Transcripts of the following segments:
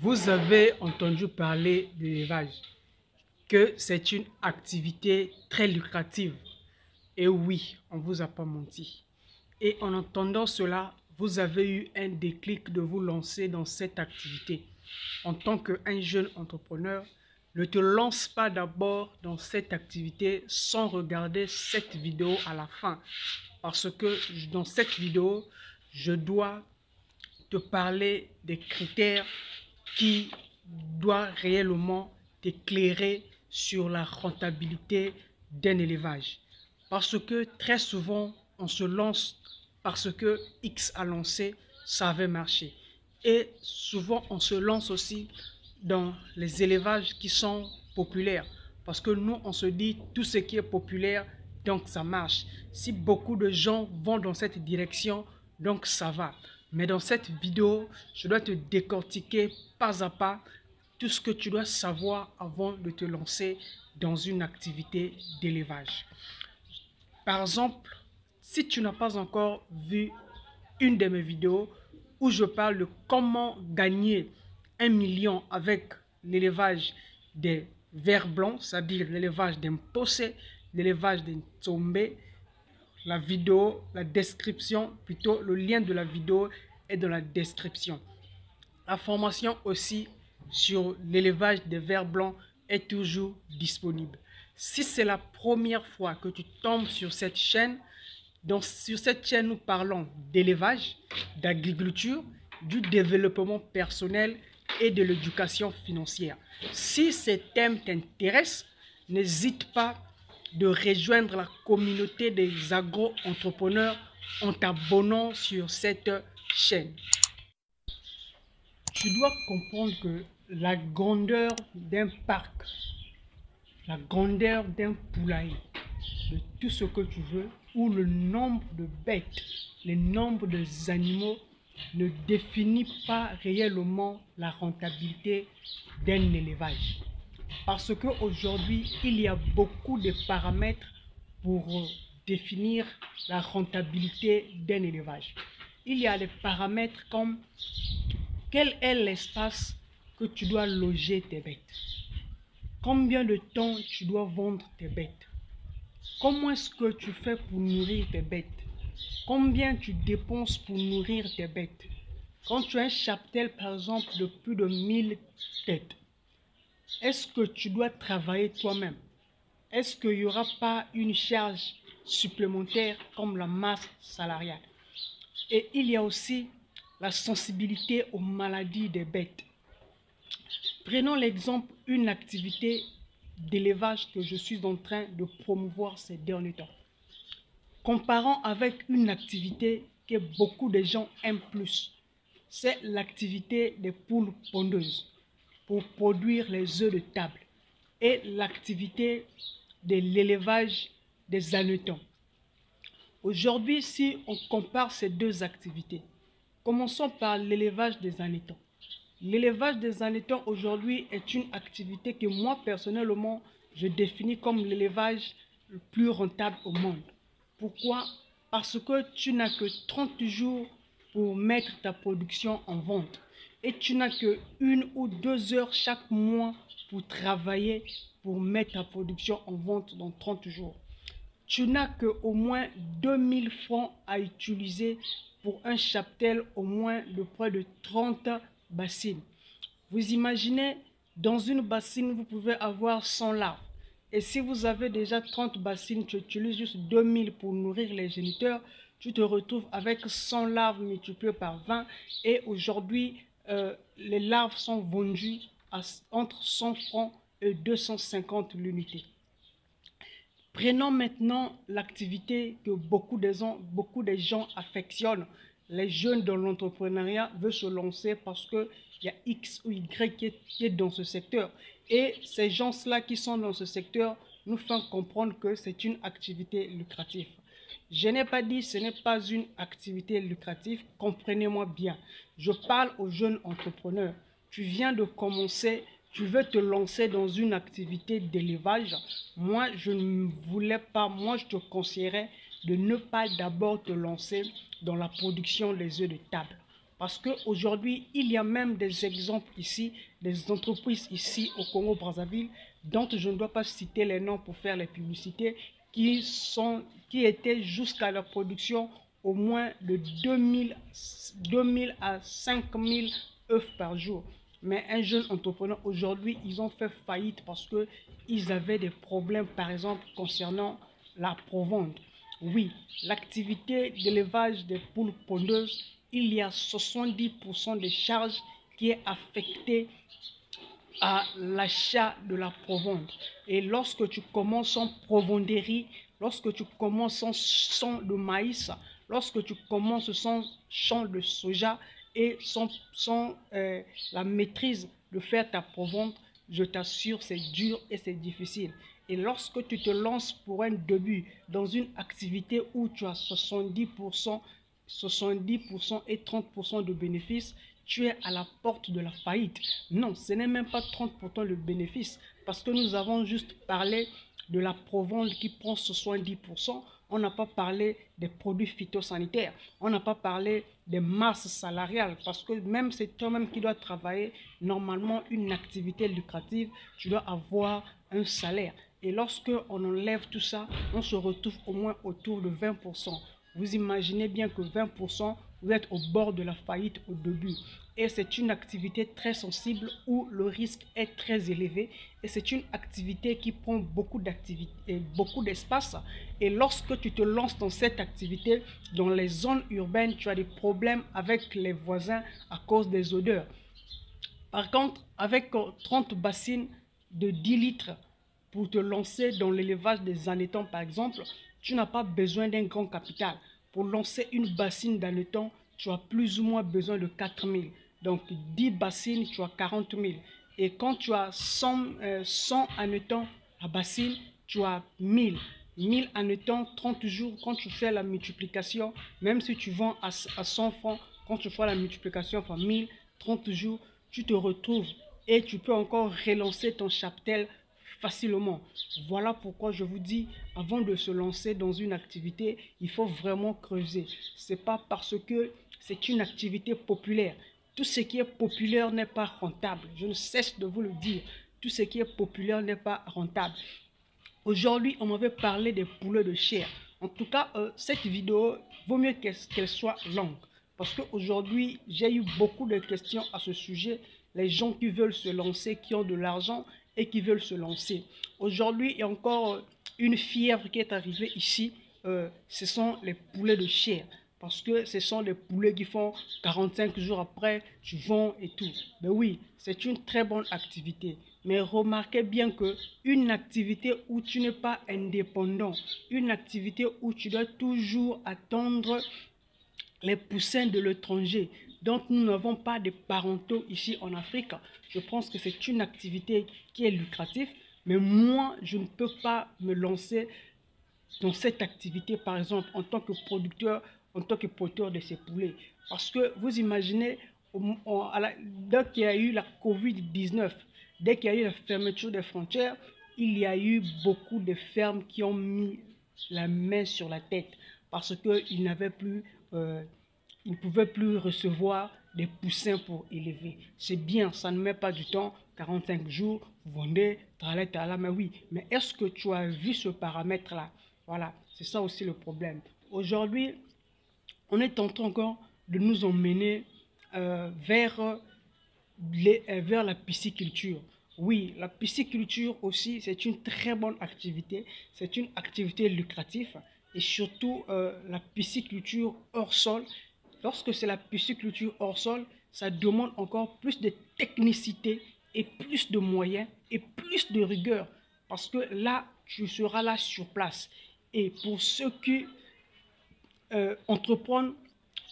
Vous avez entendu parler de l'élevage, que c'est une activité très lucrative. Et oui, on ne vous a pas menti. Et en entendant cela, vous avez eu un déclic de vous lancer dans cette activité. En tant qu'un jeune entrepreneur, ne te lance pas d'abord dans cette activité sans regarder cette vidéo à la fin. Parce que dans cette vidéo, je dois te parler des critères qui doivent réellement t'éclairer sur la rentabilité d'un élevage. Parce que très souvent, on se lance parce que X a lancé, ça avait marché. Et souvent, on se lance aussi dans les élevages qui sont populaires. Parce que nous, on se dit tout ce qui est populaire, donc ça marche. Si beaucoup de gens vont dans cette direction, donc ça va. Mais dans cette vidéo, je dois te décortiquer pas à pas tout ce que tu dois savoir avant de te lancer dans une activité d'élevage. Par exemple, si tu n'as pas encore vu une de mes vidéos où je parle de comment gagner 1 million avec l'élevage des vers blancs, c'est-à-dire l'élevage d'un possé, l'élevage d'un tombé, la vidéo, la description, plutôt le lien de la vidéo est dans la description. La formation aussi sur l'élevage des vers blancs est toujours disponible. Si c'est la première fois que tu tombes sur cette chaîne, donc sur cette chaîne nous parlons d'élevage, d'agriculture, du développement personnel et de l'éducation financière. Si ces thèmes t'intéressent, n'hésite pas de rejoindre la communauté des agro-entrepreneurs en t'abonnant sur cette chaîne. Tu dois comprendre que la grandeur d'un parc, la grandeur d'un poulailler, de tout ce que tu veux, ou le nombre de bêtes, le nombre d'animaux ne définit pas réellement la rentabilité d'un élevage. Parce qu'aujourd'hui, il y a beaucoup de paramètres pour définir la rentabilité d'un élevage. Il y a des paramètres comme quel est l'espace que tu dois loger tes bêtes? Combien de temps tu dois vendre tes bêtes? Comment est-ce que tu fais pour nourrir tes bêtes? Combien tu dépenses pour nourrir tes bêtes? Quand tu as un cheptel, par exemple, de plus de 1000 têtes, est-ce que tu dois travailler toi-même? Est-ce qu'il n'y aura pas une charge supplémentaire comme la masse salariale? Et il y a aussi la sensibilité aux maladies des bêtes. Prenons l'exemple d'une activité d'élevage que je suis en train de promouvoir ces derniers temps. Comparons avec une activité que beaucoup de gens aiment plus. C'est l'activité des poules pondeuses pour produire les œufs de table et l'activité de l'élevage des hannetons. Aujourd'hui, si on compare ces deux activités, commençons par l'élevage des hannetons. L'élevage des hannetons aujourd'hui est une activité que moi personnellement je définis comme l'élevage le plus rentable au monde. Pourquoi? Parce que tu n'as que 30 jours pour mettre ta production en vente et tu n'as que 1 ou 2 heures chaque mois pour travailler pour mettre ta production en vente dans 30 jours. Tu n'as qu'au moins 2000 francs à utiliser pour un cheptel au moins de près de 30 bassines. Vous imaginez, dans une bassine, vous pouvez avoir 100 larves. Et si vous avez déjà 30 bassines, tu utilises juste 2000 pour nourrir les géniteurs, tu te retrouves avec 100 larves multipliées par 20. Et aujourd'hui, les larves sont vendues entre 100 francs et 250 l'unité. Prenons maintenant l'activité que beaucoup de gens affectionnent. Les jeunes dans l'entrepreneuriat veulent se lancer parce qu'il y a X ou Y qui est dans ce secteur. Et ces gens-là qui sont dans ce secteur nous font comprendre que c'est une activité lucrative. Je n'ai pas dit que ce n'est pas une activité lucrative, comprenez-moi bien. Je parle aux jeunes entrepreneurs. Tu viens de commencer, tu veux te lancer dans une activité d'élevage. Moi, je ne voulais pas, moi je te conseillerais de ne pas d'abord te lancer dans la production des œufs de table. Parce qu'aujourd'hui, il y a même des exemples ici, des entreprises ici au Congo-Brazzaville, dont je ne dois pas citer les noms pour faire les publicités, qui étaient jusqu'à la production au moins de 2000 à 5000 œufs par jour. Mais un jeune entrepreneur, aujourd'hui, ils ont fait faillite parce qu'ils avaient des problèmes, par exemple, concernant la provende. Oui, l'activité d'élevage des poules pondeuses, il y a 70% des charges qui est affectée à l'achat de la provende. Et lorsque tu commences en provendérie, lorsque tu commences en champ de maïs, lorsque tu commences sans champ de soja et sans la maîtrise de faire ta provende, je t'assure, c'est dur et c'est difficile. Et lorsque tu te lances pour un début dans une activité où tu as 70% et 30% de bénéfices, tu es à la porte de la faillite. Non, ce n'est même pas 30% de bénéfice, parce que nous avons juste parlé de la provende qui prend 70%. On n'a pas parlé des produits phytosanitaires. On n'a pas parlé des masses salariales, parce que même c'est toi-même qui dois travailler. Normalement, une activité lucrative, tu dois avoir un salaire. Et lorsque on enlève tout ça, on se retrouve au moins autour de 20%. Vous imaginez bien que 20%, vous êtes au bord de la faillite au début. Et c'est une activité très sensible où le risque est très élevé. Et c'est une activité qui prend beaucoup d'espace. Et lorsque tu te lances dans cette activité, dans les zones urbaines, tu as des problèmes avec les voisins à cause des odeurs. Par contre, avec 30 bassines de 10 litres pour te lancer dans l'élevage des ânes, par exemple, tu n'as pas besoin d'un grand capital. Pour lancer une bassine d'âneton, tu as plus ou moins besoin de 4 000. Donc 10 bassines, tu as 40 000. Et quand tu as 100 ânetons à bassine, tu as 1000. 1000 ânetons, 30 jours, quand tu fais la multiplication, même si tu vends à 100 francs, quand tu fais la multiplication par 1000, 30 jours, tu te retrouves et tu peux encore relancer ton cheptel facilement. Voilà pourquoi je vous dis, avant de se lancer dans une activité, il faut vraiment creuser. Ce n'est pas parce que c'est une activité populaire. Tout ce qui est populaire n'est pas rentable. Je ne cesse de vous le dire. Tout ce qui est populaire n'est pas rentable. Aujourd'hui, on m'avait parlé des poulets de chair. En tout cas, cette vidéo, vaut mieux qu'elle soit longue. Parce qu'aujourd'hui, j'ai eu beaucoup de questions à ce sujet. Les gens qui veulent se lancer, qui ont de l'argent et qui veulent se lancer. Aujourd'hui, il y a encore une fièvre qui est arrivée ici. Ce sont les poulets de chair. Parce que ce sont des poulets qui font 45 jours après, tu vends et tout. Mais oui, c'est une très bonne activité. Mais remarquez bien que une activité où tu n'es pas indépendant, une activité où tu dois toujours attendre les poussins de l'étranger, donc nous n'avons pas de parentaux ici en Afrique, je pense que c'est une activité qui est lucrative, mais moi, je ne peux pas me lancer dans cette activité, par exemple, en tant que producteur de ces poulets. Parce que vous imaginez, dès qu'il y a eu la Covid-19, dès qu'il y a eu la fermeture des frontières, il y a eu beaucoup de fermes qui ont mis la main sur la tête parce qu'ils n'avaient plus, ils ne pouvaient plus recevoir des poussins pour élever. C'est bien, ça ne met pas du temps, 45 jours, vous vendez, mais oui. Mais est-ce que tu as vu ce paramètre-là? Voilà, c'est ça aussi le problème. Aujourd'hui, on est en train encore de nous emmener vers la pisciculture. Oui, la pisciculture aussi, c'est une très bonne activité. C'est une activité lucrative. Et surtout, la pisciculture hors sol. Lorsque c'est la pisciculture hors sol, ça demande encore plus de technicité et plus de moyens et plus de rigueur. Parce que là, tu seras là sur place. Et pour ceux qui entreprendre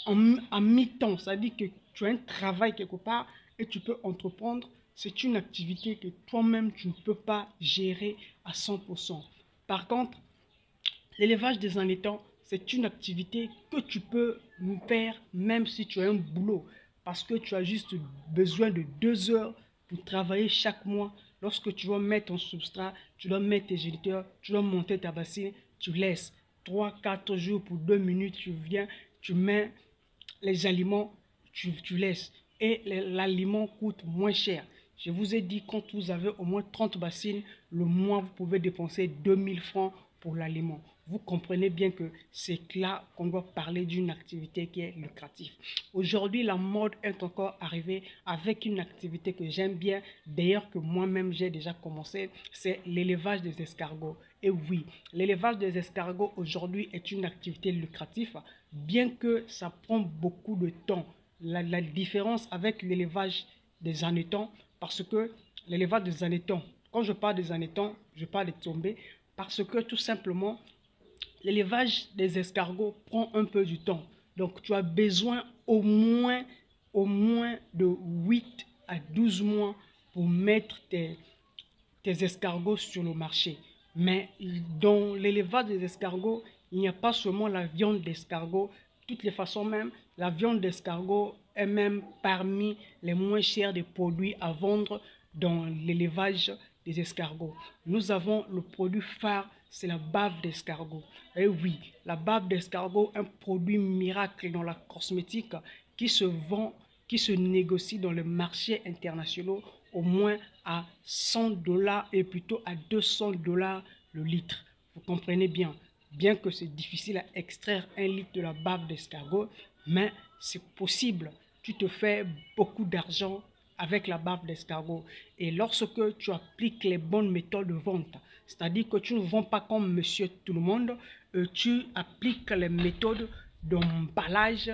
en mi-temps, c'est-à-dire que tu as un travail quelque part et tu peux entreprendre, c'est une activité que toi-même tu ne peux pas gérer à 100%. Par contre, l'élevage des ânes, c'est une activité que tu peux faire même si tu as un boulot, parce que tu as juste besoin de 2 heures pour travailler chaque mois. Lorsque tu dois mettre ton substrat, tu dois mettre tes géniteurs, tu dois monter ta bassine, tu laisses 3-4 jours pour 2 minutes, tu viens, tu mets les aliments, tu laisses. Et l'aliment coûte moins cher. Je vous ai dit, quand vous avez au moins 30 bassines, le mois, vous pouvez dépenser 2000 francs pour l'aliment. Vous comprenez bien que c'est là qu'on doit parler d'une activité qui est lucrative. Aujourd'hui, la mode est encore arrivée avec une activité que j'aime bien, d'ailleurs que moi-même j'ai déjà commencé, c'est l'élevage des escargots. Et oui, l'élevage des escargots aujourd'hui est une activité lucrative, bien que ça prend beaucoup de temps. La différence avec l'élevage des hannetons, parce que l'élevage des hannetons, quand je parle des hannetons, je parle des tombés, parce que tout simplement, l'élevage des escargots prend un peu du temps. Donc, tu as besoin au moins de 8 à 12 mois pour mettre tes escargots sur le marché. Mais dans l'élevage des escargots, il n'y a pas seulement la viande d'escargot. De toutes les façons même, la viande d'escargot est même parmi les moins chers des produits à vendre dans l'élevage des escargots. Nous avons le produit phare, c'est la bave d'escargot. Et oui, la bave d'escargot, un produit miracle dans la cosmétique qui se vend, qui se négocie dans le marché international au moins à 100 $ et plutôt à 200 $ le litre. Vous comprenez bien, bien que c'est difficile à extraire 1 litre de la bave d'escargot, mais c'est possible. Tu te fais beaucoup d'argent avec la bave d'escargot. Et lorsque tu appliques les bonnes méthodes de vente, c'est-à-dire que tu ne vends pas comme monsieur tout le monde, tu appliques les méthodes d'emballage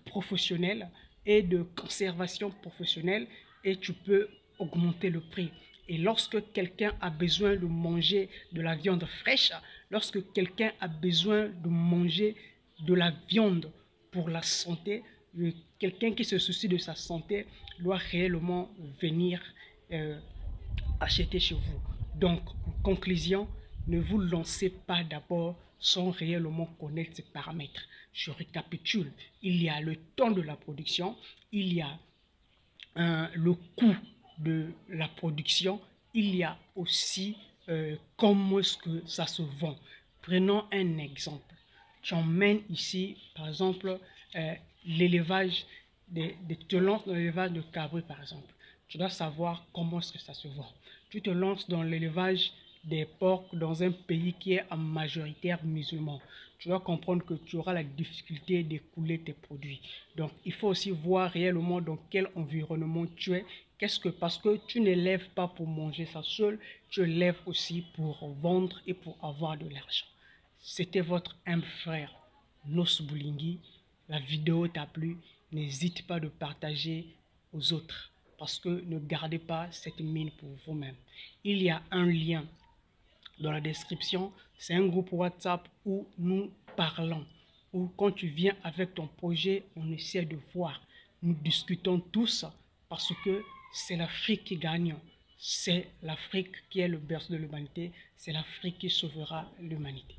professionnel et de conservation professionnelle, et tu peux augmenter le prix. Et lorsque quelqu'un a besoin de manger de la viande fraîche, lorsque quelqu'un a besoin de manger de la viande pour la santé, quelqu'un qui se soucie de sa santé doit réellement venir acheter chez vous. Donc, en conclusion, ne vous lancez pas d'abord sans réellement connaître ces paramètres. Je récapitule, il y a le temps de la production, il y a le coût de la production, il y a aussi comment est-ce que ça se vend. Prenons un exemple. Tu emmènes ici, par exemple, l'élevage tu lances dans l'élevage de cabri, par exemple. Tu dois savoir comment est-ce que ça se vend. Tu te lances dans l'élevage des porcs dans un pays qui est en majoritaire musulman. Tu dois comprendre que tu auras la difficulté d'écouler tes produits. Donc, il faut aussi voir réellement dans quel environnement tu es. Parce que tu n'élèves pas pour manger ça seul, tu élèves aussi pour vendre et pour avoir de l'argent. C'était votre humble frère, Nos Boulingi. La vidéo t'a plu, n'hésite pas de partager aux autres parce que ne gardez pas cette mine pour vous-même. Il y a un lien dans la description, c'est un groupe WhatsApp où nous parlons, où quand tu viens avec ton projet, on essaie de voir. Nous discutons tous parce que c'est l'Afrique qui gagne. C'est l'Afrique qui est le berceau de l'humanité, c'est l'Afrique qui sauvera l'humanité.